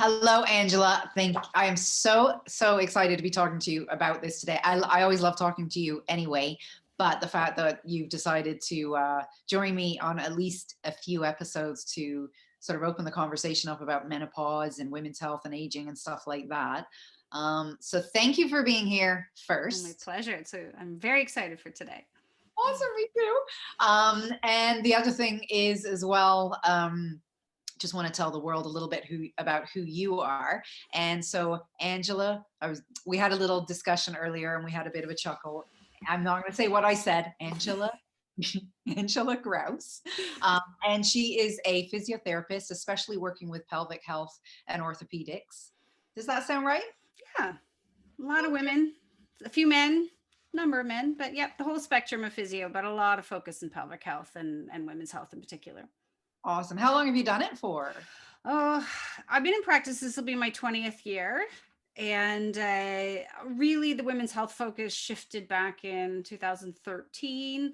Hello, Angela. I am so excited to be talking to you about this today. I always love talking to you anyway, but the fact that you've decided to join me on at least a few episodes to sort of open the conversation up about menopause and women's health and aging and stuff like that. So thank you for being here Oh, my first. pleasure. I'm very excited for today. Awesome, me too. And the other thing is as well. Just want to tell the world a little bit about who you are. And so, Angela, we had a little discussion earlier, and we had a bit of a chuckle. I'm not going to say what I said, Angela. Angela Growse. And she is a physiotherapist, especially working with pelvic health and orthopedics. Does that sound right? Yeah, a lot of women, a few men, number of men, but yep, the whole spectrum of physio, but a lot of focus in pelvic health and women's health in particular. Awesome. How long have you done it for? Oh, I've been in practice. This will be my 20th year. And really, the women's health focus shifted back in 2013.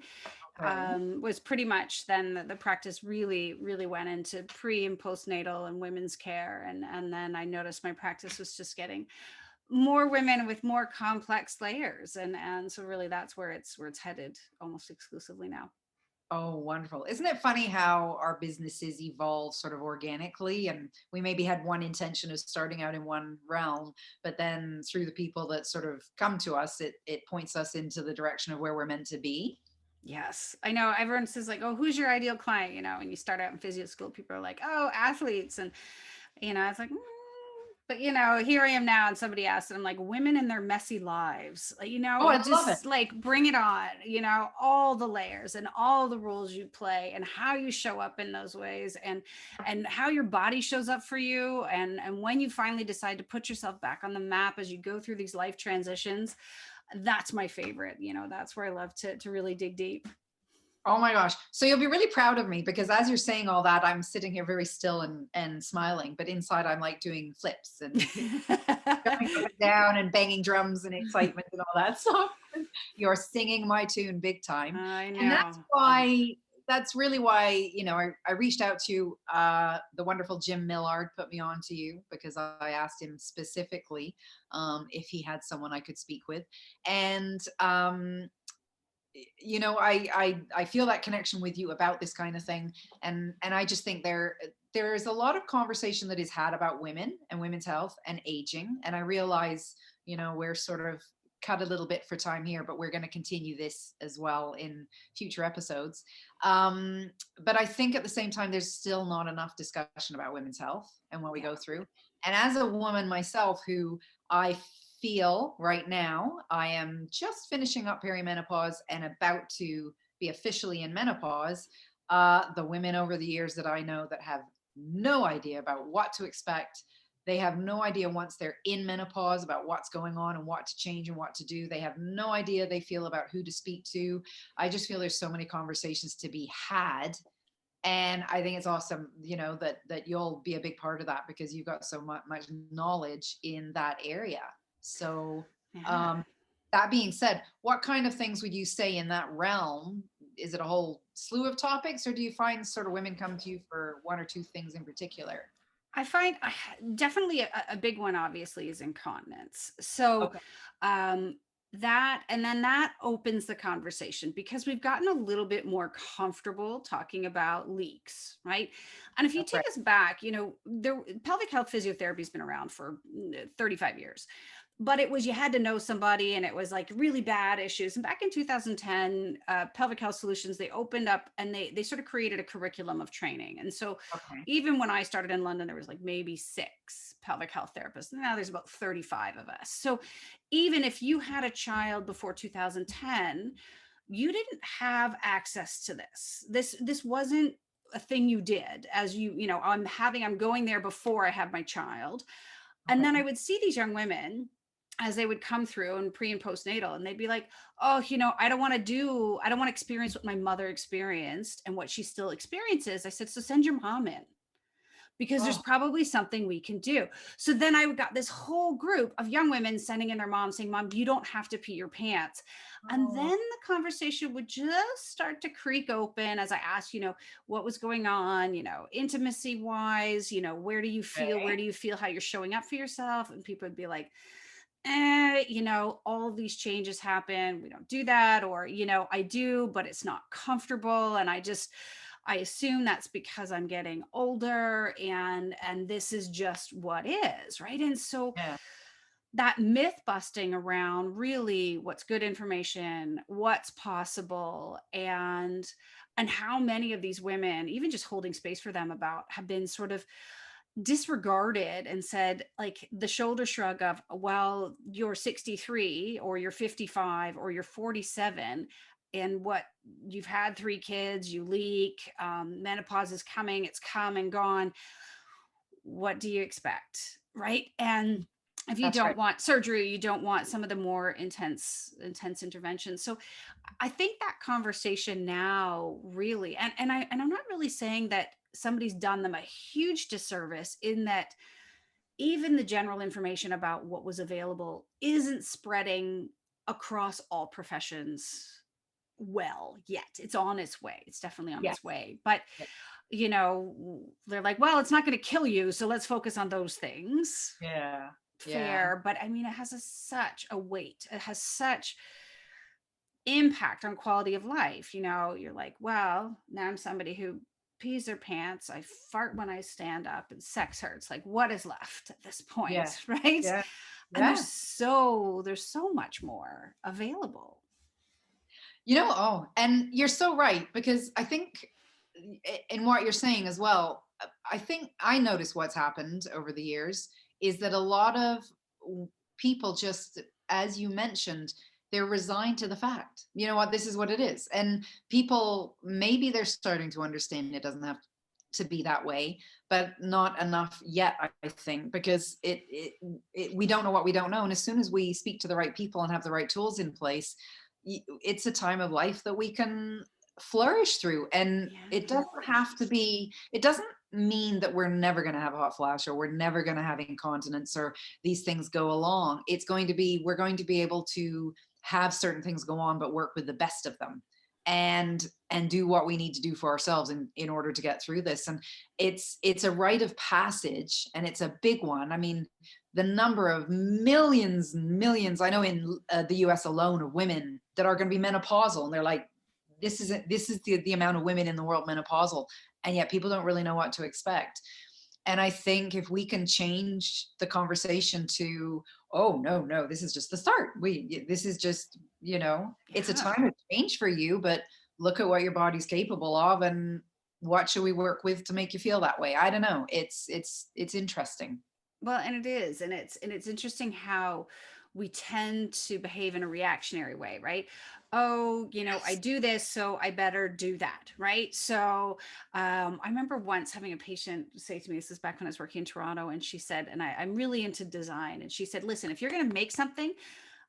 Okay. Was pretty much then the practice really went into pre and postnatal and women's care. And then I noticed my practice was just getting more women with more complex layers. And so really that's where it's headed almost exclusively now. Oh, wonderful. Isn't it funny how our businesses evolve sort of organically? And we maybe had one intention of starting out in one realm, but then through the people that sort of come to us, it points us into the direction of where we're meant to be. Yes, I know. Everyone says like, "Oh, who's your ideal client?" When you start out in physio school, people are like, "Oh, athletes," and it's like, but here I am now, and somebody asked, and I'm like, "Women in their messy lives," Oh, I love it. just like bring it on. All the layers and all the roles you play, and how you show up in those ways, and how your body shows up for you, and when you finally decide to put yourself back on the map as you go through these life transitions. That's my favorite. That's where I love to really dig deep. Oh my gosh. So you'll be really proud of me because as you're saying all that, I'm sitting here very still and smiling, but inside I'm like doing flips and jumping up and down and banging drums and excitement and all that. So you're singing my tune big time. I And that's know. why, that's really why, I reached out to the wonderful Jim Millard put me on to you because I asked him specifically if he had someone I could speak with. And, I feel that connection with you about this kind of thing. And I just think there's a lot of conversation that is had about women and women's health and aging. And I realize, we're sort of cut a little bit for time here, but we're going to continue this as well in future episodes. But I think at the same time, there's still not enough discussion about women's health and what we Yeah. go through. And as a woman myself, who I feel right now, I am just finishing up perimenopause and about to be officially in menopause. The women over the years that I know that have no idea about what to expect, they have no idea once they're in menopause about what's going on and what to change and what to do. They have no idea they feel about who to speak to. I just feel there's so many conversations to be had. And I think it's awesome, that you'll be a big part of that because you've got so much knowledge in that area. So, Yeah. um, that being said, what kind of things would you say in that realm? Is it a whole slew of topics, or do you find sort of women come to you for one or two things in particular? I find definitely a big one, obviously, is incontinence. So, Okay. um, that, and then that opens the conversation because we've gotten a little bit more comfortable talking about leaks, right? And if you That's take right. us back, pelvic health physiotherapy has been around for 35 years, but it was you had to know somebody, and it was like really bad issues. And back in 2010, pelvic health solutions, they opened up, and they sort of created a curriculum of training. And so Okay. even when I started in London, there was like maybe 6 pelvic health therapists. Now there's about 35 of us. So even if you had a child before 2010, you didn't have access to this. This wasn't a thing you did as I'm going there before I have my child. And then I Okay. would see these young women as they would come through and pre and postnatal, and they'd be like, "Oh, I don't want to experience what my mother experienced and what she still experiences." I said, "So send your mom in." because there's Oh, probably something we can do. So then I got this whole group of young women sending in their moms saying, Mom, you don't have to pee your pants. And then oh, the conversation would just start to creak open as I asked, what was going on, intimacy wise, where okay. do you feel how you're showing up for yourself? And people would be like, all of these changes happen. We don't do that. Or, I do, but it's not comfortable. And I assume that's because I'm getting older and this is just what is, right? And so Yeah, that myth busting around really what's good information, what's possible, and how many of these women, even just holding space for them about, have been sort of disregarded and said, like, the shoulder shrug of, well, you're 63 or you're 55 or you're 47, and what, you've had 3 kids, you leak, menopause is coming, it's come and gone, what do you expect, right? And if you that's don't right. want surgery, you don't want some of the more intense interventions. So I think that conversation now really, and I'm not really saying that somebody's done them a huge disservice, in that even the general information about what was available isn't spreading across all professions well yet. It's on its way. It's definitely on Yes. its way. But Yeah. they're like, well, it's not going to kill you, so let's focus on those things. Yeah. Yeah. Fair, but I mean, it has such a weight. It has such impact on quality of life. You're like, well, now I'm somebody who pees their pants, I fart when I stand up, and sex hurts. Like, what is left at this Yeah. point, right? Yeah. And Yeah. there's so much more available. Oh, and you're so right, because I think in what you're saying as well, I think I notice what's happened over the years is that a lot of people just, as you mentioned, they're resigned to the fact, you know what, this is what it is. And people, maybe they're starting to understand it doesn't have to be that way, but not enough yet, I think, because we don't know what we don't know. And as soon as we speak to the right people and have the right tools in place, it's a time of life that we can flourish through. And it Yeah. doesn't have to be, it doesn't mean that we're never going to have a hot flash, or we're never going to have incontinence, or these things go along. It's going to be, we're going to be able to have certain things go on, but work with the best of them, and do what we need to do for ourselves in order to get through this. And it's a rite of passage, and it's a big one. I mean, the number of millions and millions, I know in the US alone, of women that are going to be menopausal, and they're like, this is the amount of women in the world menopausal, and yet people don't really know what to expect. And I think if we can change the conversation to, oh, no, this is just the start, this is just, it's a Yeah. time of change for you, but look at what your body's capable of, and what should we work with to make you feel that way. I don't know, it's interesting. Well, and it is, and it's interesting how we tend to behave in a reactionary way, right? Oh, I Yes. do this, so I better do that, right? So, I remember once having a patient say to me, this is back when I was working in Toronto, and she said, and I'm really into design, and she said, listen, if you're going to make something,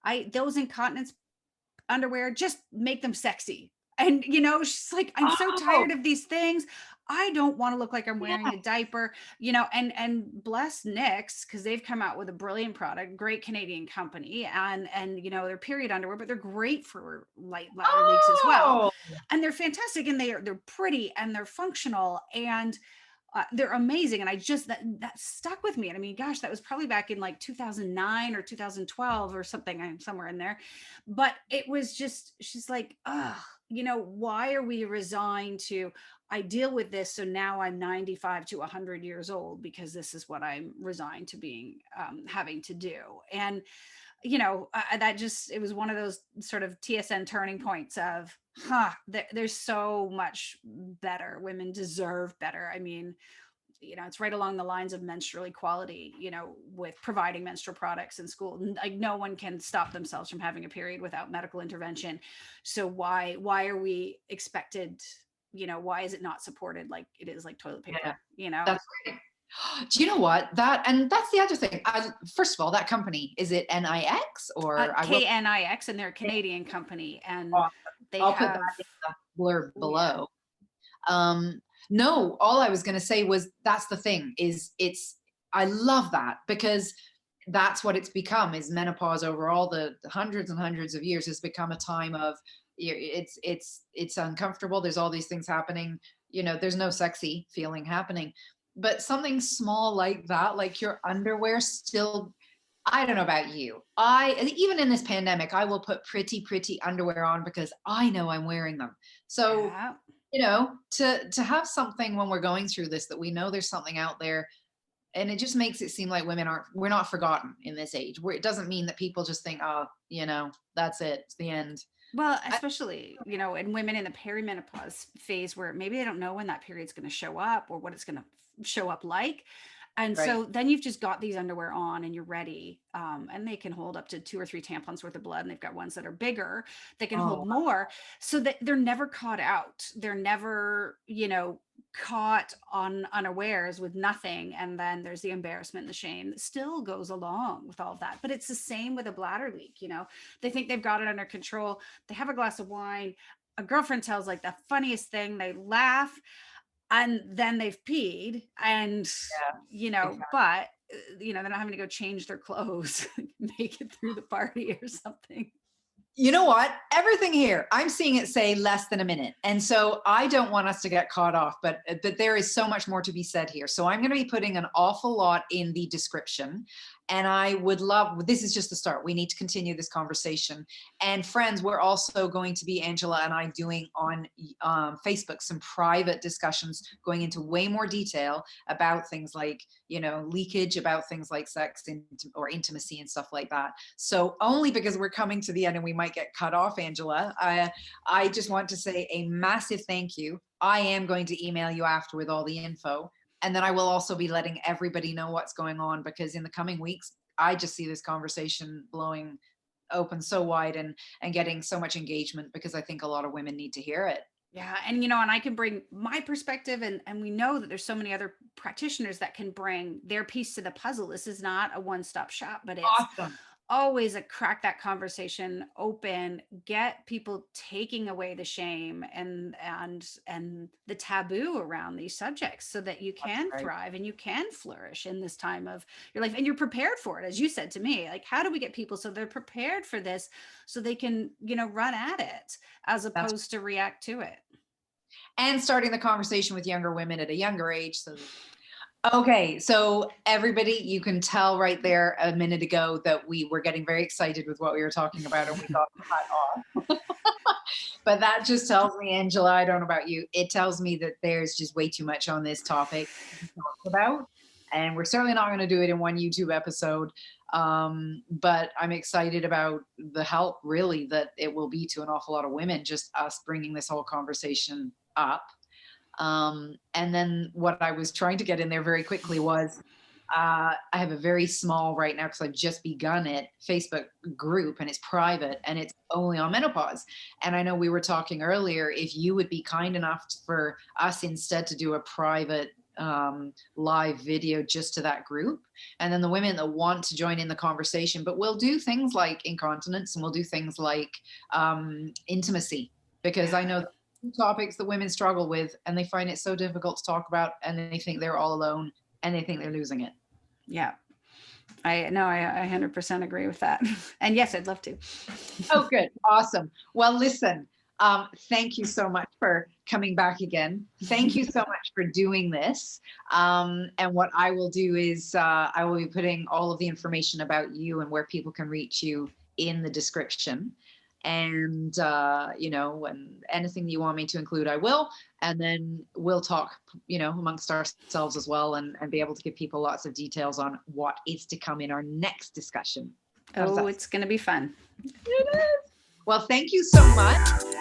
I those incontinence underwear, just make them sexy. And she's like, I'm so Oh, tired of these things. I don't want to look like I'm wearing yeah. a diaper, and bless Nix, because they've come out with a brilliant product, great Canadian company, and they're period underwear, but they're great for light bladder leaks as well. Oh, And they're fantastic, and they're pretty, and they're functional, and they're amazing. And that stuck with me. And I mean, gosh, that was probably back in like 2009 or 2012 or something. I'm somewhere in there. But it was just, she's like, why are we resigned to, I deal with this, so now I'm 95 to 100 years old because this is what I'm resigned to being, having to do. And that just, it was one of those sort of TSN turning points of, there's so much better. Women deserve better. I mean, it's right along the lines of menstrual equality, with providing menstrual products in school. Like, no one can stop themselves from having a period without medical intervention. So why are we expected, why is it not supported like it is like toilet yeah, paper? that's right. Do you know what, that's the other thing. First of all, that company, is it NIX, or I will, KNIX, and they're a Canadian company, and awesome. they I'll put have, that in the blurb oh yeah. below. Um, No, all I was going to say was that's the thing is I love that because that's what it's become is menopause over all the hundreds and hundreds of years has become a time of it's uncomfortable. There's all these things happening. There's no sexy feeling happening, but something small like that, like your underwear still, I don't know about you. Even in this pandemic, I will put pretty underwear on because I know I'm wearing them. So, Yeah. to have something when we're going through this, that we know there's something out there, and it just makes it seem like we're not forgotten in this age, where it doesn't mean that people just think, oh, that's it. It's the end. Well, especially, in women in the perimenopause phase where maybe they don't know when that period's going to show up or what it's going to show up like. And Right. so then you've just got these underwear on and you're ready. And they can hold up to 2 or 3 tampons worth of blood. And they've got ones that are bigger that can Oh, hold more, so that they're never caught out. They're never, caught on unawares with nothing. And then there's the embarrassment and the shame that still goes along with all of that. But it's the same with a bladder leak. They think they've got it under control. They have a glass of wine. A girlfriend tells like the funniest thing. They laugh and then they've peed and yeah, exactly. but they're not having to go change their clothes, make it through the party or something. You know what? Everything here, I'm seeing it say less than a minute. And so I don't want us to get caught off, but there is so much more to be said here. So I'm going to be putting an awful lot in the description. And I would love, this is just the start. We need to continue this conversation. And friends, we're also going to be, Angela and I, doing on Facebook some private discussions going into way more detail about things like, leakage, about things like sex or intimacy and stuff like that. So only because we're coming to the end and we might get cut off, Angela, I just want to say a massive thank you. I am going to email you after with all the info. And then I will also be letting everybody know what's going on, because in the coming weeks, I just see this conversation blowing open so wide and getting so much engagement, because I think a lot of women need to hear it. Yeah. And I can bring my perspective, and we know that there's so many other practitioners that can bring their piece to the puzzle. This is not a one-stop shop, but it's Awesome. always a crack that conversation open, get people taking away the shame and the taboo around these subjects, so that you can Right. thrive and you can flourish in this time of your life, and you're prepared for it. As you said to me, like, how do we get people so they're prepared for this, so they can run at it as That's opposed to react to it. and starting the conversation with younger women at a younger age. So okay, so everybody, you can tell right there a minute ago that we were getting very excited with what we were talking about and we got cut off. But that just tells me, Angela, I don't know about you, it tells me that there's just way too much on this topic to talk about. And we're certainly not going to do it in one YouTube episode. But I'm excited about the help, really, that it will be to an awful lot of women, just us bringing this whole conversation up. And then what I was trying to get in there very quickly was I have a very small, right now, because I've just begun it, Facebook group, and it's private and it's only on menopause. And I know we were talking earlier, if you would be kind enough for us instead to do a private live video just to that group, and then the women that want to join in the conversation, but we'll do things like incontinence and we'll do things like intimacy, because I know topics that women struggle with and they find it so difficult to talk about, and they think they're all alone and they think they're losing it. Yeah. I 100% agree with that. And yes, I'd love to. Oh, good. Awesome. Well, listen, thank you so much for coming back again. Thank you so much for doing this. And what I will do is I will be putting all of the information about you and where people can reach you in the description. And, and anything you want me to include, I will. And then we'll talk, amongst ourselves as well, and be able to give people lots of details on what is to come in our next discussion. Oh, it's going to be fun. It is. Well, thank you so much.